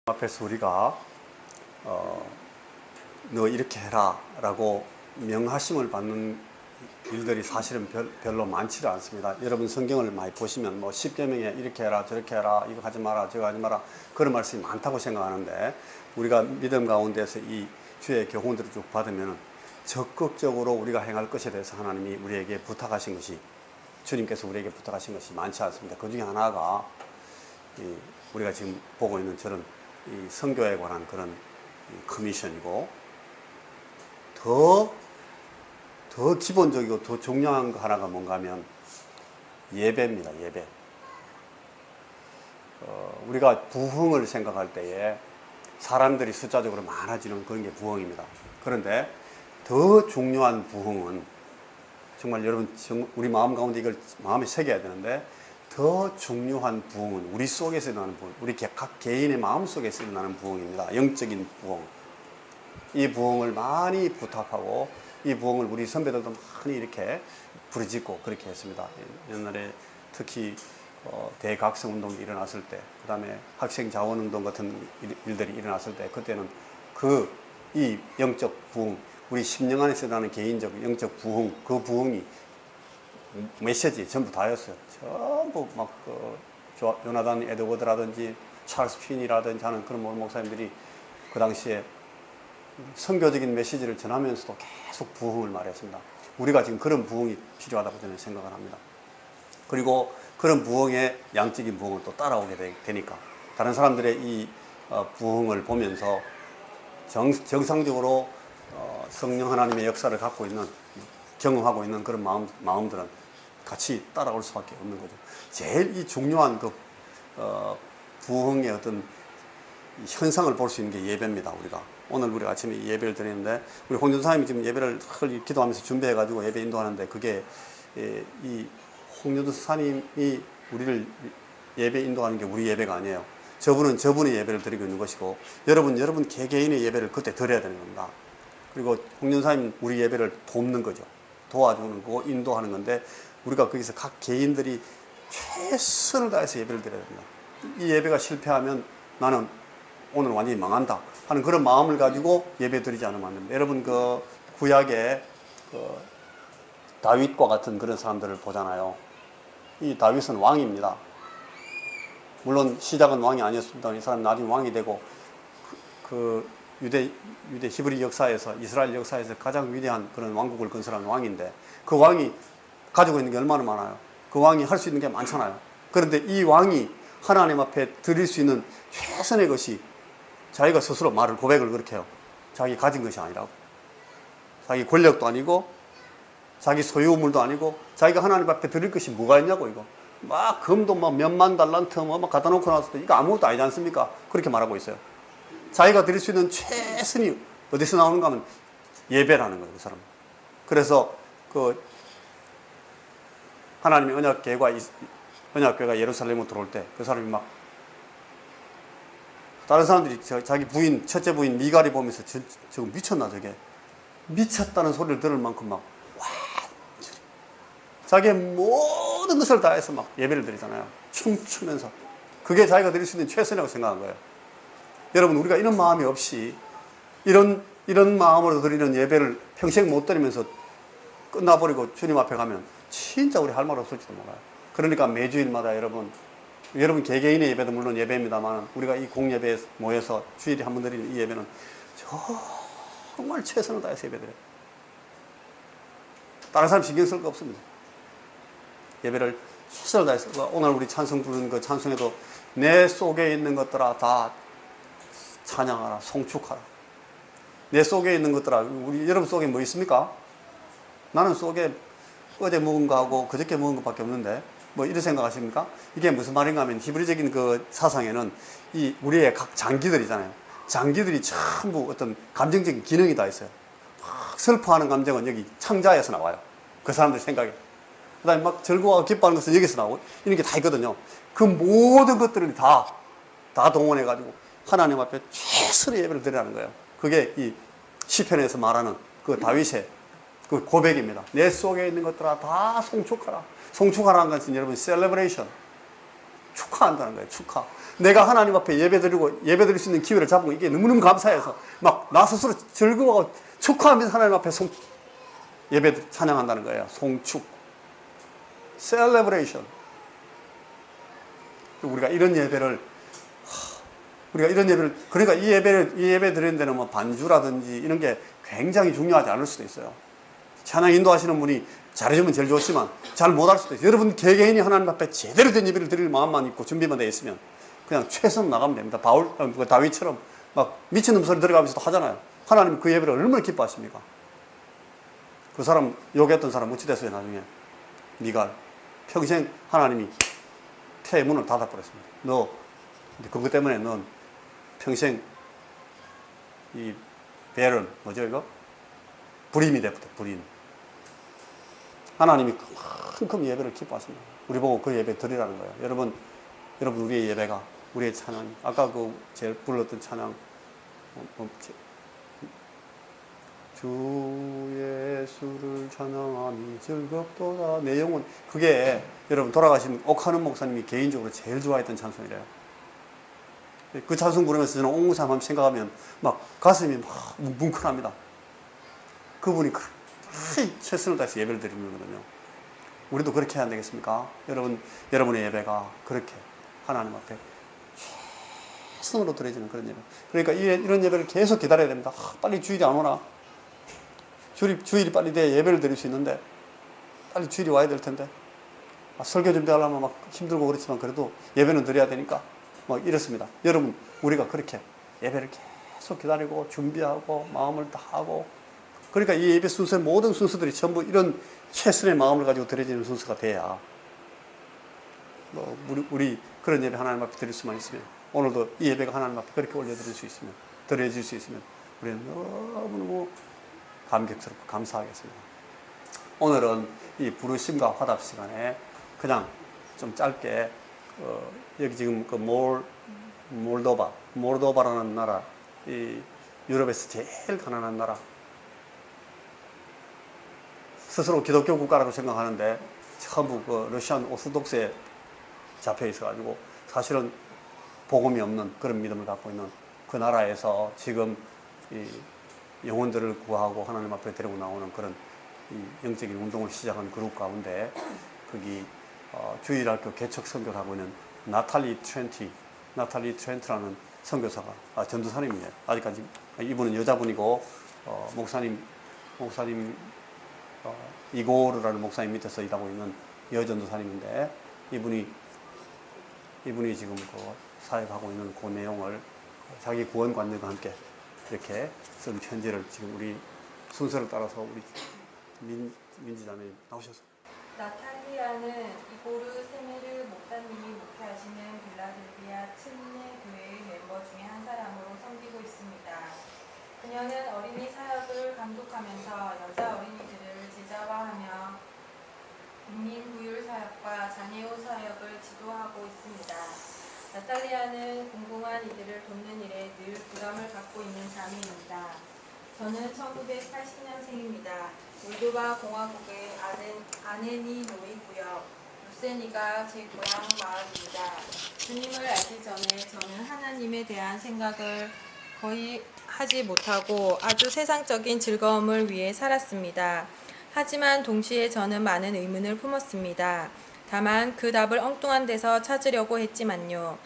앞에서 우리가 너 이렇게 해라 라고 명하심을 받는 일들이 사실은 별로 많지를 않습니다. 여러분 성경을 많이 보시면 뭐 10계명에 이렇게 해라 저렇게 해라 이거 하지 마라 저거 하지 마라 그런 말씀이 많다고 생각하는데, 우리가 믿음 가운데서 이 주의 교훈들을 쭉 받으면 적극적으로 우리가 행할 것에 대해서 하나님이 우리에게 부탁하신 것이, 주님께서 우리에게 부탁하신 것이 많지 않습니다. 그 중에 하나가 우리가 지금 보고 있는 저런 이 선교에 관한 그런 커미션이고, 더 기본적이고 더 중요한 거 하나가 뭔가 하면 예배입니다. 예배. 우리가 부흥을 생각할 때에 사람들이 숫자적으로 많아지는 그런 게 부흥입니다. 그런데 더 중요한 부흥은, 정말 여러분 우리 마음 가운데 이걸 마음에 새겨야 되는데, 더 중요한 부흥은 우리 속에서 일어나는 부흥, 우리 각 개인의 마음 속에서 일어나는 부흥입니다. 영적인 부흥. 이 부흥을 많이 부탁하고, 이 부흥을 우리 선배들도 많이 이렇게 부르짖고 그렇게 했습니다. 옛날에 특히 대각성 운동이 일어났을 때, 그 다음에 학생 자원 운동 같은 일들이 일어났을 때, 그때는 이 영적 부흥, 우리 심령 안에서 일어나는 개인적 영적 부흥, 그 부흥이 메시지 전부 다였어요. 전부 막 요나단 에드워드라든지 찰스 핀이라든지 하는 그런 목사님들이 그 당시에 선교적인 메시지를 전하면서도 계속 부흥을 말했습니다. 우리가 지금 그런 부흥이 필요하다고 저는 생각을 합니다. 그리고 그런 부흥의 양적인 부흥을 또 따라오게 되니까 다른 사람들의 이 부흥을 보면서 정상적으로 성령 하나님의 역사를 갖고 있는, 경험하고 있는 그런 마음들은 같이 따라올 수밖에 없는 거죠. 제일 이 중요한 부흥의 어떤 현상을 볼 수 있는 게 예배입니다. 오늘 우리 아침에 예배를 드리는데, 우리 홍준사님이 지금 예배를 기도하면서 준비해가지고 예배 인도하는데, 그게 이 홍준사님이 우리를 예배 인도하는 게 우리 예배가 아니에요. 저분은 저분의 예배를 드리고 있는 것이고, 여러분 개개인의 예배를 그때 드려야 되는 겁니다. 그리고 홍준사님 우리 예배를 돕는 거죠. 도와주는 거, 인도하는 건데, 우리가 거기서 각 개인들이 최선을 다해서 예배를 드려야 됩니다. 이 예배가 실패하면 나는 오늘 완전히 망한다 하는 그런 마음을 가지고 예배 드리지 않으면 안 됩니다. 여러분 구약에 다윗과 같은 그런 사람들을 보잖아요. 이 다윗은 왕입니다. 물론 시작은 왕이 아니었습니다. 이 사람 나중에 왕이 되고 유대 히브리 역사에서, 이스라엘 역사에서 가장 위대한 그런 왕국을 건설한 왕인데, 그 왕이 가지고 있는 게 얼마나 많아요. 그 왕이 할 수 있는 게 많잖아요. 그런데 이 왕이 하나님 앞에 드릴 수 있는 최선의 것이, 자기가 스스로 고백을 그렇게 해요. 자기 가진 것이 아니라고. 자기 권력도 아니고 자기 소유물도 아니고 자기가 하나님 앞에 드릴 것이 뭐가 있냐고. 이거 막 금도 막 몇만 달란트 막 갖다 놓고 나서 이거 아무것도 아니지 않습니까? 그렇게 말하고 있어요. 자기가 드릴 수 있는 최선이 어디서 나오는가 하면 예배라는 거예요, 그 사람은. 그래서 하나님의 언약궤가 예루살렘으로 들어올 때 그 사람이 막, 다른 사람들이 자기 부인, 첫째 부인 미갈이 보면서 저거 미쳤나 저게, 미쳤다는 소리를 들을 만큼 막 완전히 자기의 모든 것을 다해서 막 예배를 드리잖아요. 춤추면서. 그게 자기가 드릴 수 있는 최선이라고 생각한 거예요. 여러분, 우리가 이런 마음이 없이 이런 마음으로 드리는 예배를 평생 못 드리면서 끝나버리고 주님 앞에 가면 진짜 우리 할 말 없을지도 몰라요. 그러니까 매주일마다 여러분 개개인의 예배도 물론 예배입니다만, 우리가 이 공예배에 모여서 주일에 한 번 드리는 이 예배는 정말 최선을 다해서 예배드려요. 다른 사람 신경 쓸 거 없습니다. 예배를 최선을 다해서, 오늘 우리 찬송 부르는 그 찬송에도 내 속에 있는 것들아 다 찬양하라, 송축하라. 내 속에 있는 것들아, 여러분 속에 뭐 있습니까? 나는 속에 어제 먹은 거하고 그저께 먹은 것밖에 없는데 뭐 이런 생각하십니까? 이게 무슨 말인가 하면, 히브리적인 그 사상에는 이 우리의 각 장기들이잖아요. 장기들이 전부 어떤 감정적인 기능이 다 있어요. 막 슬퍼하는 감정은 여기 창자에서 나와요. 그 사람들 생각에. 그 다음에 막 즐거워하고 기뻐하는 것은 여기서 나오고, 이런 게 다 있거든요. 그 모든 것들을 다 동원해가지고 하나님 앞에 최선의 예배를 드리라는 거예요. 그게 이 시편에서 말하는 그 다윗의 그 고백입니다. 내 속에 있는 것들아 다 송축하라. 송축하라는 것은 여러분 셀레브레이션, 축하한다는 거예요. 축하. 내가 하나님 앞에 예배드릴 수 있는 기회를 잡은 거 이게 너무너무 감사해서 막 나 스스로 즐거워하고 축하하면서 하나님 앞에 찬양한다는 거예요. 송축. 셀레브레이션. 우리가 이런 예배를 그러니까 이 예배 드리는 데는 뭐 반주라든지 이런 게 굉장히 중요하지 않을 수도 있어요. 찬양 인도하시는 분이 잘해주면 제일 좋지만 잘 못할 수도 있어요. 여러분 개개인이 하나님 앞에 제대로 된 예배를 드릴 마음만 있고 준비만 되어 있으면 그냥 최선 나가면 됩니다. 다윗처럼 막 미친놈 소리 들어가면서도 하잖아요. 하나님 그 예배를 얼마나 기뻐하십니까? 그 사람 욕했던 사람 어찌 됐어요 나중에? 미갈. 평생 하나님이 태의 문을 닫아버렸습니다. 너 그것 때문에 넌 평생 이 배를 뭐죠 이거? 불임이 됐다. 불임. 하나님이 그만큼 예배를 기뻐하십니다. 우리 보고 그 예배 드리라는 거예요. 여러분 우리의 예배가 우리의 찬양 아까 그 제일 불렀던 찬양 주 예수를 찬양함이 즐겁도다. 내용은 그게 여러분 돌아가신 옥하는 목사님이 개인적으로 제일 좋아했던 찬송이래요. 그 찬송 부르면서 저는 옹무삼 한번 생각하면 막 가슴이 막 뭉클합니다. 그분이 최선을 다해서 예배를 드리는 거거든요. 우리도 그렇게 해야 되겠습니까? 여러분의 예배가 그렇게 하나님 앞에 최선으로 드려지는 그런 예배. 그러니까 이런 예배를 계속 기다려야 됩니다. 빨리 주일이 안 오나? 주일이 빨리 돼야 예배를 드릴 수 있는데 빨리 주일이 와야 될 텐데 설교 준비하려면 막 힘들고 그렇지만 그래도 예배는 드려야 되니까 막 이렇습니다. 여러분 우리가 그렇게 예배를 계속 기다리고 준비하고 마음을 다하고 그러니까 이 예배 순서의 모든 순서들이 전부 이런 최선의 마음을 가지고 드려지는 순서가 돼야 우리 그런 예배 하나님 앞에 드릴 수만 있으면 오늘도 이 예배가 하나님 앞에 그렇게 올려드릴 수 있으면 드려질 수 있으면 우리는 너무너무 감격스럽고 감사하겠습니다. 오늘은 이 부르심과 화답 시간에 그냥 좀 짧게 여기 지금 그 몰도바라는 나라, 이 유럽에서 제일 가난한 나라, 스스로 기독교 국가라고 생각하는데 전부 그 러시안 오스독스에 잡혀 있어가지고 사실은 복음이 없는 그런 믿음을 갖고 있는 그 나라에서 지금 이 영혼들을 구하고 하나님 앞에 데리고 나오는 그런 이 영적인 운동을 시작한 그룹 가운데 거기 주일학교 개척 선교를 하고 있는 나탈리 트렌트라는 선교사가 전도사님이에요. 아직까지 이분은 여자분이고 목사님 이고르라는 목사님 밑에서 일하고 있는 여전도사님인데 이분이 지금 그 사역하고 있는 그 내용을 자기 구원관들과 함께 이렇게 쓴 편지를 지금 우리 순서를 따라서 우리 민지자매님 나오셔서. 나탈리아는 이고르 세메르 목사님이 목회하시는 빌라델비아 츠네 교회의 멤버 중에 한 사람으로 섬기고 있습니다. 그녀는 어린이 사역을 감독하면서 여자 어린이들을 제자화하며 국민부율 사역과 자녀 사역을 지도하고 있습니다. 나탈리아는 공공한 이들을 돕는 일에 늘 부담을 갖고 있는 자매입니다. 저는 1980년생입니다. 몰도바 공화국의 아네니 노이구역 루세니가 제 고향 마을입니다. 주님을 알기 전에 저는 하나님에 대한 생각을 거의 하지 못하고 아주 세상적인 즐거움을 위해 살았습니다. 하지만 동시에 저는 많은 의문을 품었습니다. 다만 그 답을 엉뚱한 데서 찾으려고 했지만요.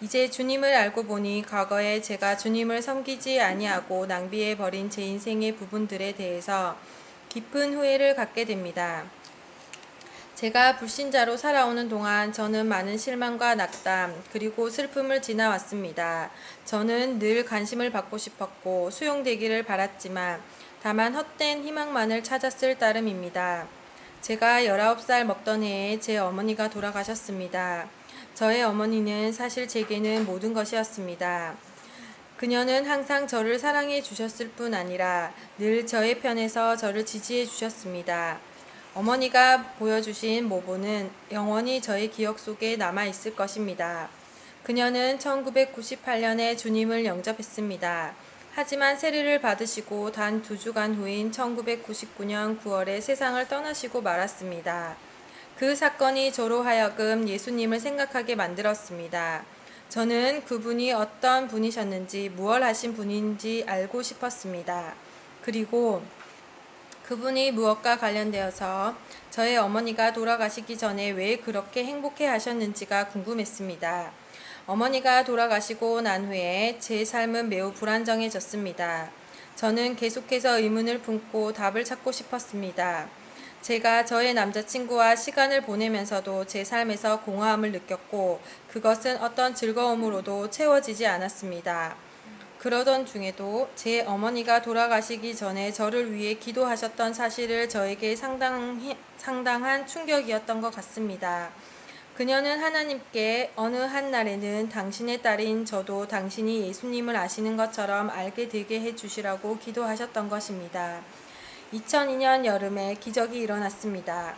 이제 주님을 알고 보니 과거에 제가 주님을 섬기지 아니하고 낭비해버린 제 인생의 부분들에 대해서 깊은 후회를 갖게 됩니다. 제가 불신자로 살아오는 동안 저는 많은 실망과 낙담 그리고 슬픔을 지나왔습니다. 저는 늘 관심을 받고 싶었고 수용되기를 바랐지만 다만 헛된 희망만을 찾았을 따름입니다. 제가 19살 먹던 해에 제 어머니가 돌아가셨습니다. 저의 어머니는 사실 제게는 모든 것이었습니다. 그녀는 항상 저를 사랑해 주셨을 뿐 아니라 늘 저의 편에서 저를 지지해 주셨습니다. 어머니가 보여주신 모본은 영원히 저의 기억 속에 남아있을 것입니다. 그녀는 1998년에 주님을 영접했습니다. 하지만 세례를 받으시고 단 2주간 후인 1999년 9월에 세상을 떠나시고 말았습니다. 그 사건이 저로 하여금 예수님을 생각하게 만들었습니다. 저는 그분이 어떤 분이셨는지, 무엇 하신 분인지 알고 싶었습니다. 그리고 그분이 무엇과 관련되어서 저의 어머니가 돌아가시기 전에 왜 그렇게 행복해 하셨는지가 궁금했습니다. 어머니가 돌아가시고 난 후에 제 삶은 매우 불안정해졌습니다. 저는 계속해서 의문을 품고 답을 찾고 싶었습니다. 제가 저의 남자친구와 시간을 보내면서도 제 삶에서 공허함을 느꼈고 그것은 어떤 즐거움으로도 채워지지 않았습니다. 그러던 중에도 제 어머니가 돌아가시기 전에 저를 위해 기도하셨던 사실을 저에게 상당한 충격이었던 것 같습니다. 그녀는 하나님께 어느 한날에는 당신의 딸인 저도 당신이 예수님을 아시는 것처럼 알게 되게 해주시라고 기도하셨던 것입니다. 2002년 여름에 기적이 일어났습니다.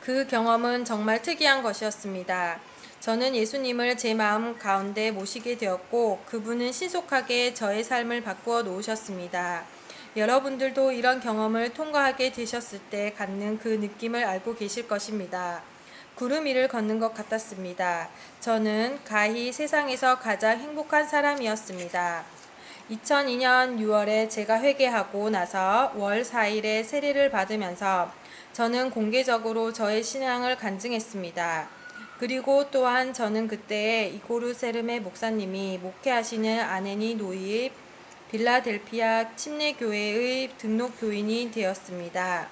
그 경험은 정말 특이한 것이었습니다. 저는 예수님을 제 마음 가운데 모시게 되었고 그분은 신속하게 저의 삶을 바꾸어 놓으셨습니다. 여러분들도 이런 경험을 통과하게 되셨을 때 갖는 그 느낌을 알고 계실 것입니다. 구름 위를 걷는 것 같았습니다. 저는 가히 세상에서 가장 행복한 사람이었습니다. 2002년 6월에 제가 회개하고 나서 월 4일에 세례를 받으면서 저는 공개적으로 저의 신앙을 간증했습니다. 그리고 또한 저는 그때 이고르 세르메 목사님이 목회하시는 아네니 노이의 빌라델피아 침례교회의 등록 교인이 되었습니다.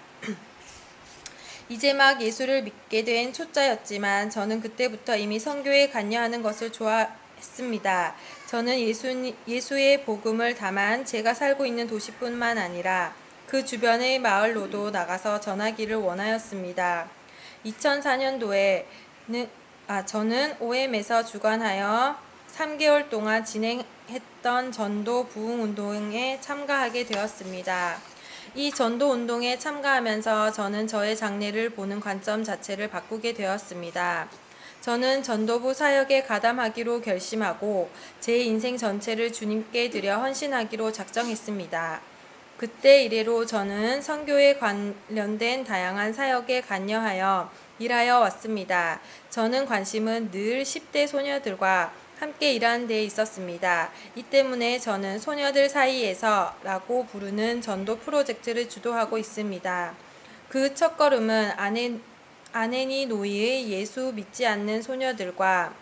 이제 막 예수를 믿게 된 초짜였지만 저는 그때부터 이미 선교에 관여하는 것을 좋아했습니다. 저는 예수의 복음을 다만 제가 살고 있는 도시뿐만 아니라 그 주변의 마을로도 나가서 전하기를 원하였습니다. 2004년도에 저는 OM에서 주관하여 3개월 동안 진행했던 전도 부흥 운동에 참가하게 되었습니다. 이 전도 운동에 참가하면서 저는 저의 장래를 보는 관점 자체를 바꾸게 되었습니다. 저는 전도부 사역에 가담하기로 결심하고 제 인생 전체를 주님께 드려 헌신하기로 작정했습니다. 그때 이래로 저는 선교에 관련된 다양한 사역에 관여하여 일하여 왔습니다. 저는 관심은 늘 10대 소녀들과 함께 일하는 데 있었습니다. 이 때문에 저는 소녀들 사이에서 라고 부르는 전도 프로젝트를 주도하고 있습니다. 그 첫걸음은 아네니 노이의 예수 믿지 않는 소녀들과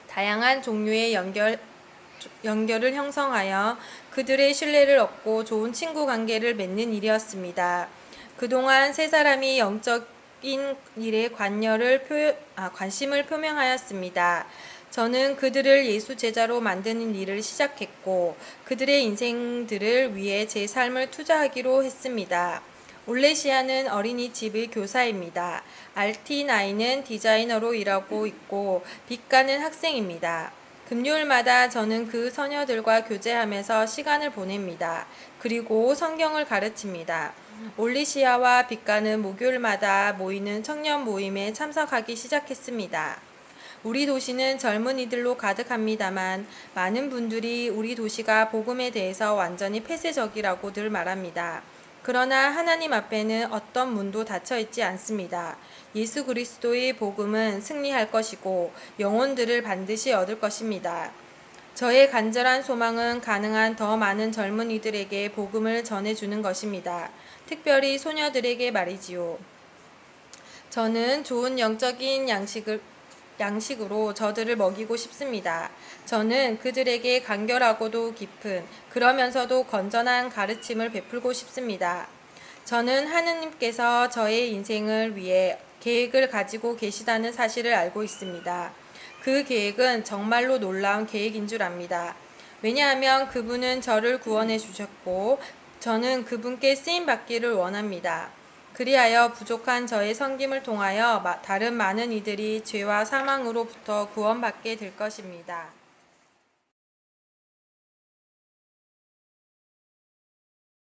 다양한 종류의 연결을 형성하여 그들의 신뢰를 얻고 좋은 친구 관계를 맺는 일이었습니다. 그동안 세 사람이 영적인 일에 관심을 표명하였습니다. 저는 그들을 예수 제자로 만드는 일을 시작했고 그들의 인생들을 위해 제 삶을 투자하기로 했습니다. 올레시아는 어린이집의 교사입니다. 알티나이는 디자이너로 일하고 있고 빅가는 학생입니다. 금요일마다 저는 그 소녀들과 교제하면서 시간을 보냅니다. 그리고 성경을 가르칩니다. 올리시아와 빅가는 목요일마다 모이는 청년 모임에 참석하기 시작했습니다. 우리 도시는 젊은이들로 가득합니다만 많은 분들이 우리 도시가 복음에 대해서 완전히 폐쇄적이라고 늘 말합니다. 그러나 하나님 앞에는 어떤 문도 닫혀 있지 않습니다. 예수 그리스도의 복음은 승리할 것이고 영혼들을 반드시 얻을 것입니다. 저의 간절한 소망은 가능한 더 많은 젊은이들에게 복음을 전해주는 것입니다. 특별히 소녀들에게 말이지요. 저는 좋은 영적인 양식으로 저들을 먹이고 싶습니다. 저는 그들에게 간결하고도 깊은 그러면서도 건전한 가르침을 베풀고 싶습니다. 저는 하느님께서 저의 인생을 위해 계획을 가지고 계시다는 사실을 알고 있습니다. 그 계획은 정말로 놀라운 계획인 줄 압니다. 왜냐하면 그분은 저를 구원해 주셨고 저는 그분께 쓰임 받기를 원합니다. 그리하여 부족한 저의 섬김을 통하여 다른 많은 이들이 죄와 사망으로부터 구원받게 될 것입니다.